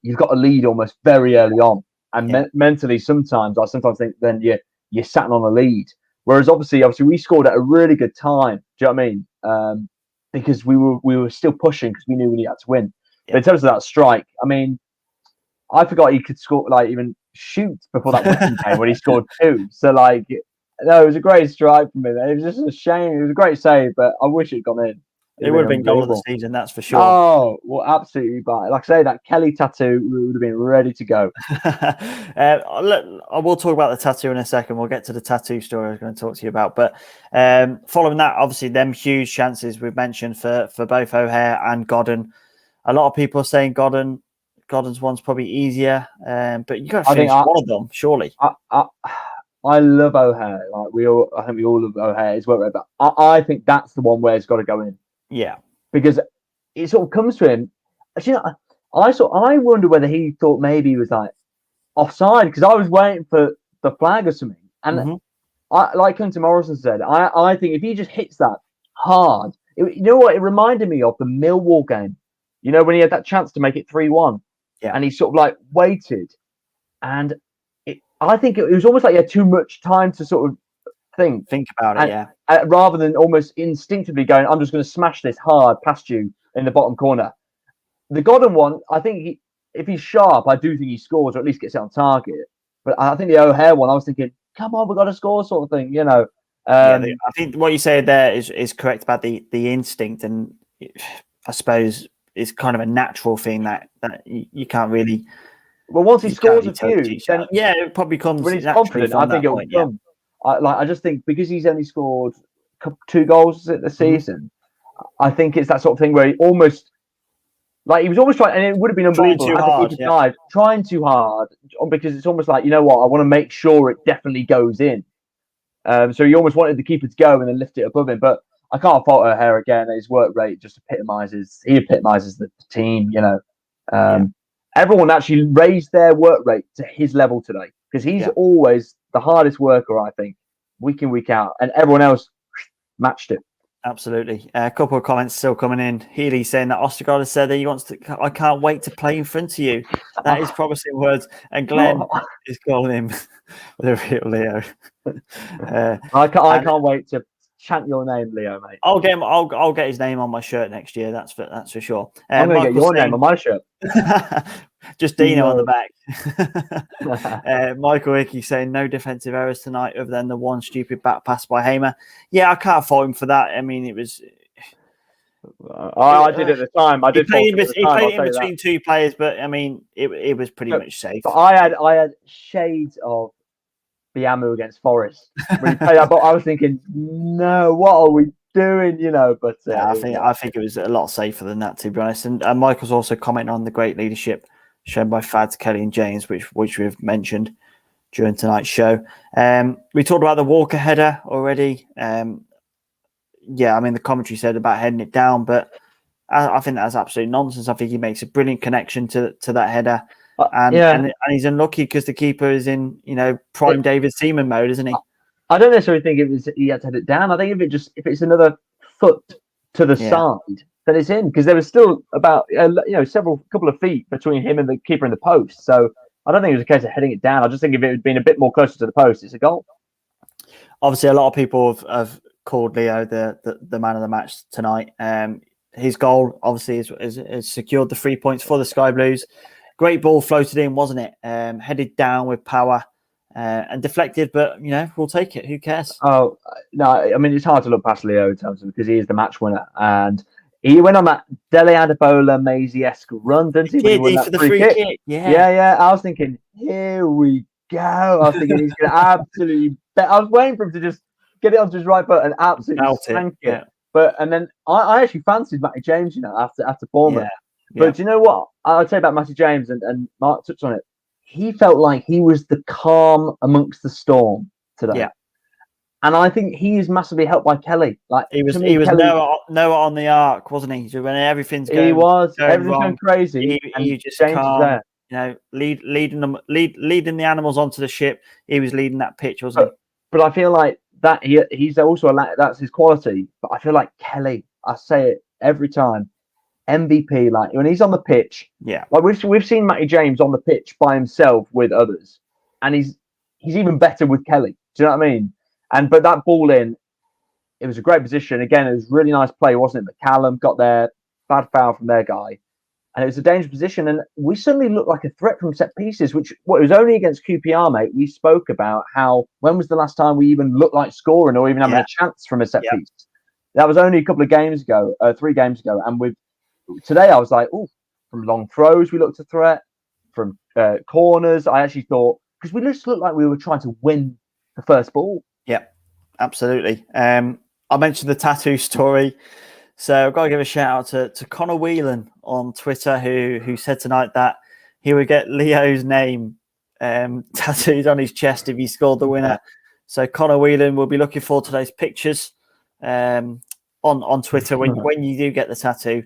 [SPEAKER 3] you've got a lead almost very early on, and mentally sometimes I think then you're sat on a lead. Whereas obviously we scored at a really good time. Do you know what I mean? Because we were still pushing because we knew we had to win. Yeah. But in terms of that strike, I mean, I forgot he could score, like even shoot before that Wigan game when he scored 2. So like, no, it was a great strike from him. It was just a shame. It was a great save, but I wish it'd gone in.
[SPEAKER 2] It would have been goal of the season, that's for sure.
[SPEAKER 3] Oh, well, absolutely. But like I say, that Kelly tattoo would have been ready to go.
[SPEAKER 2] I will talk about the tattoo in a second. We'll get to the tattoo story I was going to talk to you about. But following that, obviously, them huge chances we've mentioned for both O'Hare and Godden. A lot of people are saying Godden's one's probably easier, but you got to finish one of them, surely.
[SPEAKER 3] I love O'Hare. Like I think we all love O'Hare as well. But I think that's the one where it's got to go in.
[SPEAKER 2] Yeah,
[SPEAKER 3] because it sort of comes to him. Actually, I wonder whether he thought maybe he was like offside because I was waiting for the flag or something. And I, like Clinton Morrison said, I think if he just hits that hard, you know what? It reminded me of the Millwall game. You know when he had that chance to make it 3-1, and he sort of like waited, and I think it was almost like he had too much time to sort of think
[SPEAKER 2] about it,
[SPEAKER 3] rather than almost instinctively going, I'm just going to smash this hard past you in the bottom corner. The Godden one, I think if he's sharp, I do think he scores or at least gets it on target. But I think the O'Hare one, I was thinking, come on, we've got to score, sort of thing, you know.
[SPEAKER 2] I think what you said there is correct about the instinct, and I suppose it's kind of a natural thing that you can't really.
[SPEAKER 3] Well, once he scores a few, then
[SPEAKER 2] it probably comes
[SPEAKER 3] when he's confident. I think it will come. I just think because he's only scored 2 goals this season, I think it's that sort of thing where he almost, like he was almost trying, and it would have been unbelievable. Trying too hard, because it's almost like, you know what, I want to make sure it definitely goes in. So he almost wanted the keeper to go and then lift it above him. But I can't fault O'Hare again. His work rate just epitomizes the team. You know, everyone actually raised their work rate to his level today because he's always the hardest worker, I think, week in, week out, and everyone else matched it.
[SPEAKER 2] Absolutely. A couple of comments still coming in. Healy saying that Ostergaard has said that he wants to. I can't wait to play in front of you. That is promising words. And Glenn is calling him the real Leo.
[SPEAKER 3] I can't wait to chant your name, Leo, mate.
[SPEAKER 2] I'll get him. I'll get his name on my shirt next year. That's for sure.
[SPEAKER 3] I'm going to get your name on my shirt.
[SPEAKER 2] Just Dino on the back. Michael Hickey saying no defensive errors tonight other than the one stupid back pass by Hamer. Yeah, I can't fault him for that. I mean, it was.
[SPEAKER 3] I did at the time. He
[SPEAKER 2] played in between 2 players, but I mean, it was pretty much safe.
[SPEAKER 3] But I had shades of Biamu against Forest when he played that. But I was thinking, no, what are we doing? You know, but
[SPEAKER 2] I think it was a lot safer than that, to be honest. And Michael's also commenting on the great leadership shown by Fads, Kelly, and James, which we've mentioned during tonight's show. We talked about the Walker header already. I mean, the commentary said about heading it down, but I think that's absolute nonsense. I think he makes a brilliant connection to that header. And he's unlucky because the keeper is in, prime David Seaman mode, isn't he?
[SPEAKER 3] I don't necessarily think he had to head it down. I think if it's another foot to the side, then it's in, because there was still about couple of feet between him and the keeper and the post. So I don't think it was a case of heading it down. I just think if it had been a bit more closer to the post, it's a goal.
[SPEAKER 2] Obviously, a lot of people have called Leo the man of the match tonight. His goal obviously has secured the 3 points for the Sky Blues. Great ball floated in, wasn't it? Headed down with power and deflected, but we'll take it. Who cares?
[SPEAKER 3] Oh no, I mean it's hard to look past Leo in terms of, because he is the match winner, and he went on that Dele Adebola Maisie-esque run, didn't he?
[SPEAKER 2] He did for the free kick.
[SPEAKER 3] Yeah. I was thinking, here we go. I was thinking he's going to absolutely. I was waiting for him to just get it onto his right foot and absolutely spank it. Yeah. But and then I actually fancied Matty James, after Bournemouth. Yeah. But do you know what? I'll tell you about Matty James, and Mark touched on it. He felt like he was the calm amongst the storm today. Yeah. And I think he is massively helped by Kelly. Like
[SPEAKER 2] he was Noah on the arc, wasn't he? So when everything's going,
[SPEAKER 3] going crazy.
[SPEAKER 2] He just calm, leading the animals onto the ship. He was leading that pitch, wasn't he?
[SPEAKER 3] But I feel like that he's also that's his quality. But I feel like Kelly, I say it every time, MVP. Like when he's on the pitch, like we've seen Matty James on the pitch by himself with others, and he's even better with Kelly. Do you know what I mean? But that ball in, it was a great position. Again, it was really nice play, wasn't it? But Callum got there, bad foul from their guy. and it was a dangerous position. And we suddenly looked like a threat from set pieces, which it was only against QPR, mate. We spoke about how when was the last time we even looked like scoring or even having a chance from a set piece? That was only a couple of games ago, 3 games ago. And today I was like, oh, from long throws we looked a threat, from corners. I actually thought, because we just looked like we were trying to win the first ball.
[SPEAKER 2] Yeah, absolutely. I mentioned the tattoo story. So I've got to give a shout out to Connor Whelan on Twitter, who said tonight that he would get Leo's name tattooed on his chest if he scored the winner. So Connor Whelan will be looking forward to those pictures on Twitter when you do get the tattoo.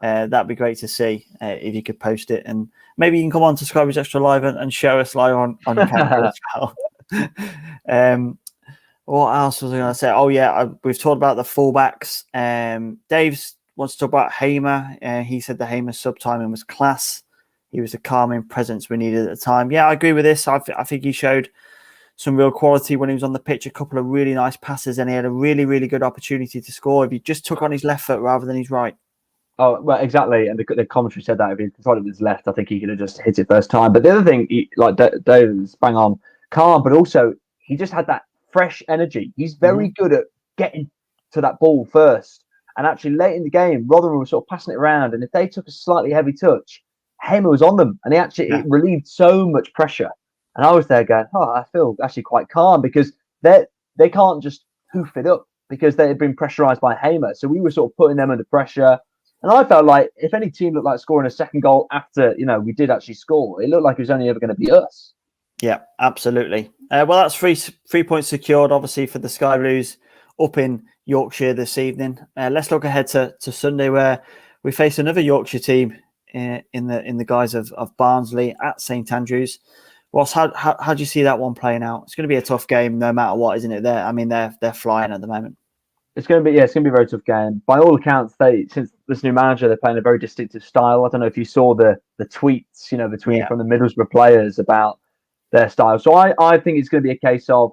[SPEAKER 2] That'd be great to see if you could post it, and maybe you can come on to SkyBluesExtra Live and show us live on camera as well. What else was I going to say? Oh, yeah, we've talked about the fullbacks. Dave wants to talk about Hamer. He said the Hamer sub-timing was class. He was the calming presence we needed at the time. Yeah, I agree with this. I think he showed some real quality when he was on the pitch, a couple of really nice passes, and he had a really, really good opportunity to score if he just took on his left foot rather than his right.
[SPEAKER 3] Oh, well, exactly. And the commentary said that if he controlled it with his left, I think he could have just hit it first time. But the other thing, Dave was bang on, calm, but also he just had that fresh energy. He's very good at getting to that ball first. And actually, late in the game, Rotherham was sort of passing it around. And if they took a slightly heavy touch, Hamer was on them. And it relieved so much pressure. And I was there going, I feel actually quite calm, because they can't just hoof it up because they had been pressurised by Hamer. So we were sort of putting them under pressure. And I felt like if any team looked like scoring a second goal after, we did actually score, it looked like it was only ever going to be us.
[SPEAKER 2] Yeah, absolutely. Well, that's 3 points secured, obviously, for the Sky Blues up in Yorkshire this evening. Let's look ahead to Sunday, where we face another Yorkshire team in the guise of Barnsley at St Andrews. Ross, how do you see that one playing out? It's going to be a tough game, no matter what, isn't it? They're flying at the moment.
[SPEAKER 3] It's going to be a very tough game. By all accounts, since this new manager, they're playing a very distinctive style. I don't know if you saw the tweets, from the Middlesbrough players about their style. So I think it's going to be a case of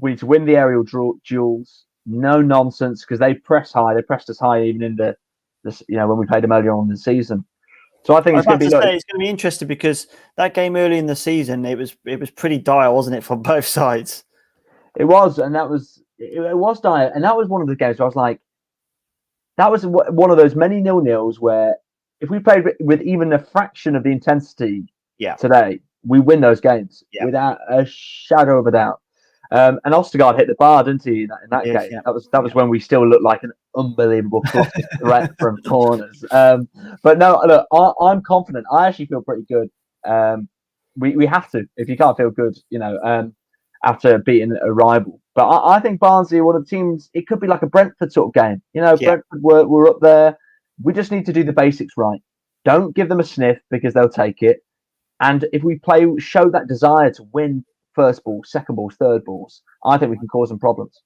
[SPEAKER 3] we need to win the aerial duels, no nonsense, because they press high. They pressed us high even in when we played them earlier on in the season. So I think it's going to
[SPEAKER 2] be interesting, because that game early in the season, it was pretty dire, wasn't it, from both sides?
[SPEAKER 3] It was, and it was dire, and that was one of the games where I was like, that was one of those many 0-0s where if we played with even a fraction of the intensity today, we win those games without a shadow of a doubt. And Ostergaard hit the bar, didn't he, in that game? Yeah. That was when we still looked like an unbelievable threat from corners. But no, look, I'm confident. I actually feel pretty good. We have to. If you can't feel good, after beating a rival. But I think Barnsley are one of the teams. It could be like a Brentford sort of game. Brentford were up there. We just need to do the basics right. Don't give them a sniff, because they'll take it. And if we show that desire to win first balls, second balls, third balls, I think we can cause them problems.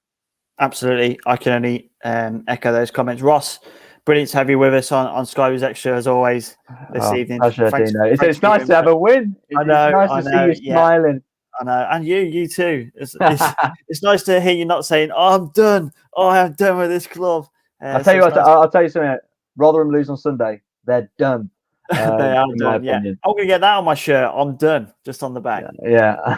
[SPEAKER 2] Absolutely. I can only echo those comments. Ross, brilliant to have you with us on Sky Blues Extra as always this evening.
[SPEAKER 3] Pleasure, Dino. It's nice to have a win. It's nice to see you smiling.
[SPEAKER 2] I know, and you too. It's nice to hear you not saying, I'm done. I am done with this club.
[SPEAKER 3] I'll tell you what. I'll tell you something. Rotherham lose on Sunday. They're done.
[SPEAKER 2] They are done. Yeah, I'm going to get that on my shirt. I'm done. Just on the back.
[SPEAKER 3] Yeah.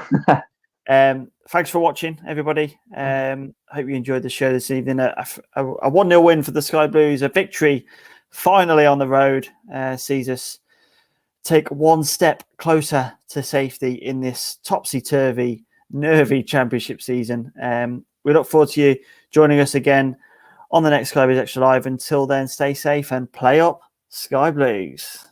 [SPEAKER 2] Thanks for watching, everybody. Hope you enjoyed the show this evening. A 1-0 win for the Sky Blues. A victory finally on the road sees us take one step closer to safety in this topsy-turvy, nervy championship season. We look forward to you joining us again on the next SkyBluesExtra Live. Until then, stay safe and play up, Sky Blues.